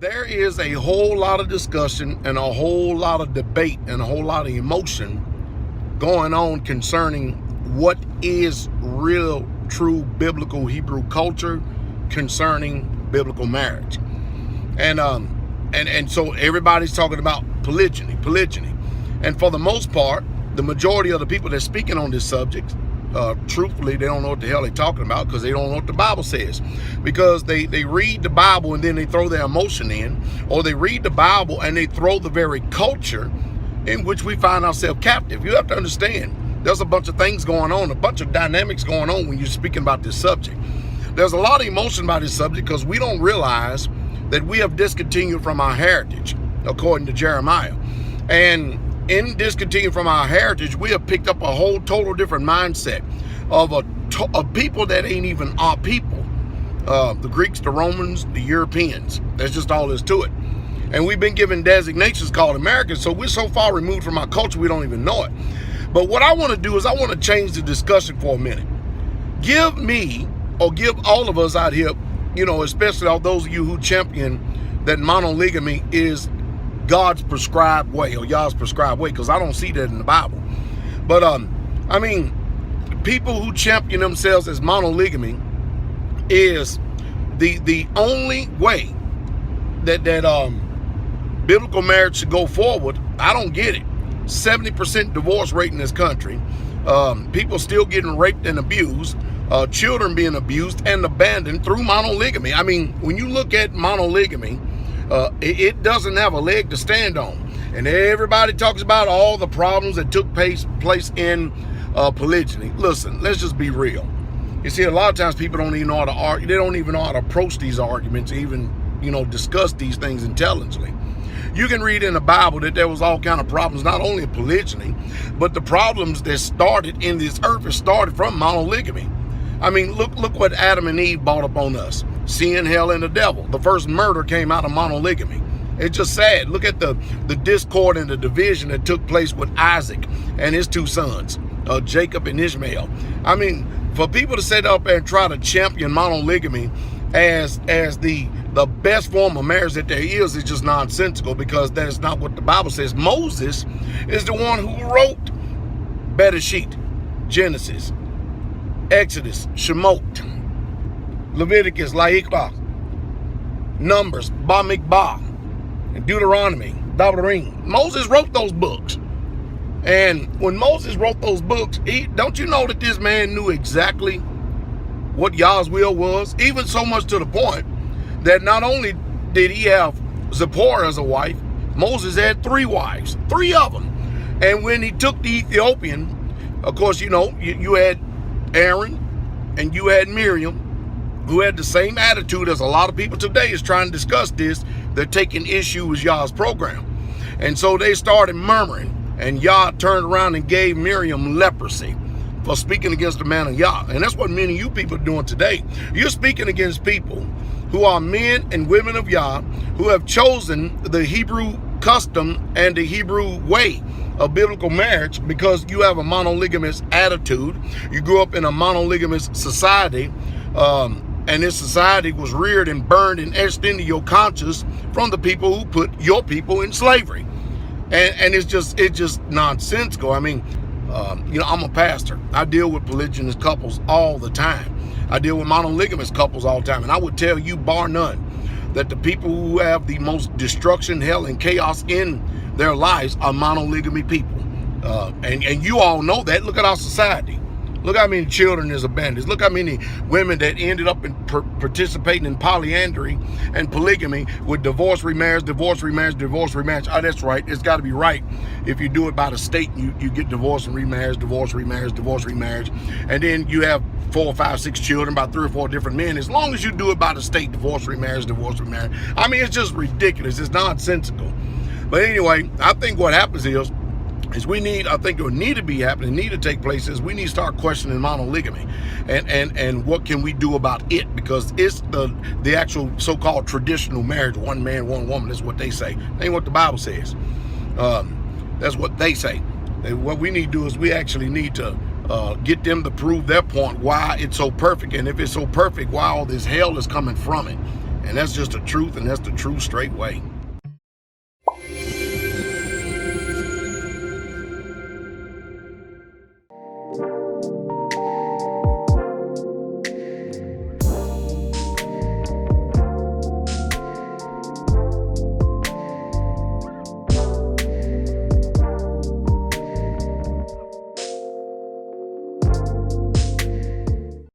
There is a whole lot of discussion and a whole lot of debate and a whole lot of emotion going on concerning what is real, true biblical Hebrew culture concerning biblical marriage. And so everybody's talking about polygyny. And for the most part, the majority of the people that's speaking on this subject, truthfully, they don't know what the hell they're talking about because they don't know what the Bible says. Because they read the Bible and then they throw their emotion in, or they read the Bible and they throw the very culture in which we find ourselves captive. You have to understand, there's a bunch of things going on, a bunch of dynamics going on when you're speaking about this subject. There's a lot of emotion about this subject because we don't realize that we have discontinued from our heritage, according to Jeremiah. And in discontinuing from our heritage, we have picked up a whole total different mindset of a people that ain't even our people. The Greeks, the Romans, the Europeans. That's just all there's to it. And we've been given designations called Americans, so we're so far removed from our culture we don't even know it. But what I want to do is I want to change the discussion for a minute. Give me, or give all of us out here, especially all those of you who champion that monogamy is God's prescribed way or Yah's prescribed way, because I don't see that in the Bible. But people who champion themselves as monogamy is the only way that biblical marriage should go forward. I don't get it. 70% divorce rate in this country. People still getting raped and abused. Children being abused and abandoned through monogamy. I mean, when you look at monogamy, it doesn't have a leg to stand on. And everybody talks about all the problems that took place in polygyny. Listen, let's just be real. You see, a lot of times people don't even know how to argue. They don't even know how to approach these arguments, even, discuss these things intelligently. You can read in the Bible that there was all kind of problems, not only in polygyny, but the problems that started in this earth started from monogamy. I mean, look what Adam and Eve brought upon us. Sin, hell, and the devil. The first murder came out of monogamy. It's just sad. Look at the discord and the division that took place with Isaac and his two sons, Jacob and Ishmael. I mean, for people to sit up and try to champion monogamy as the best form of marriage that there is just nonsensical, because that is not what the Bible says. Moses is the one who wrote Bereshit, Genesis, Exodus, Shemot, Leviticus, Laikra, Numbers, Bamidbar, and Deuteronomy, Devarim. Moses wrote those books. And when Moses wrote those books, don't you know that this man knew exactly what Yah's will was? Even so much to the point that not only did he have Zipporah as a wife, Moses had 3 wives, 3 of them. And when he took the Ethiopian, of course, you had Aaron and you had Miriam, who had the same attitude as a lot of people today is trying to discuss this. They're taking issue with Yah's program. And so they started murmuring, and Yah turned around and gave Miriam leprosy for speaking against the man of Yah. And that's what many of you people are doing today. You're speaking against people who are men and women of Yah, who have chosen the Hebrew custom and the Hebrew way of biblical marriage because you have a monogamous attitude. You grew up in a monogamous society, and this society was reared and burned and etched into your conscience from the people who put your people in slavery. And it's just nonsensical. I mean, I'm a pastor. I deal with polygynous couples all the time. I deal with monogamous couples all the time. And I would tell you, bar none, that the people who have the most destruction, hell, and chaos in their lives are monogamy people. And you all know that. Look at our society. Look how many children is abandoned. Look how many women that ended up in participating in polyandry and polygamy with divorce, remarriage, divorce, remarriage, divorce, remarriage. Oh, that's right. It's got to be right. If you do it by the state, you get divorce and remarriage, divorce, remarriage, divorce, remarriage. And then you have 4, 5, 6 children by 3 or 4 different men. As long as you do it by the state, divorce, remarriage, divorce, remarriage. I mean, it's just ridiculous. It's nonsensical. But anyway, I think what happens is I think it would need to be happening, need to take place, is we need to start questioning monogamy and what can we do about it, because it's the actual so-called traditional marriage, one man, one woman. That's what they say. That ain't what the Bible says. That's what they say. And what we need to do is we actually need to get them to prove their point, why it's so perfect. And if it's so perfect, why all this hell is coming from it. And that's just the truth, and that's the true straight way.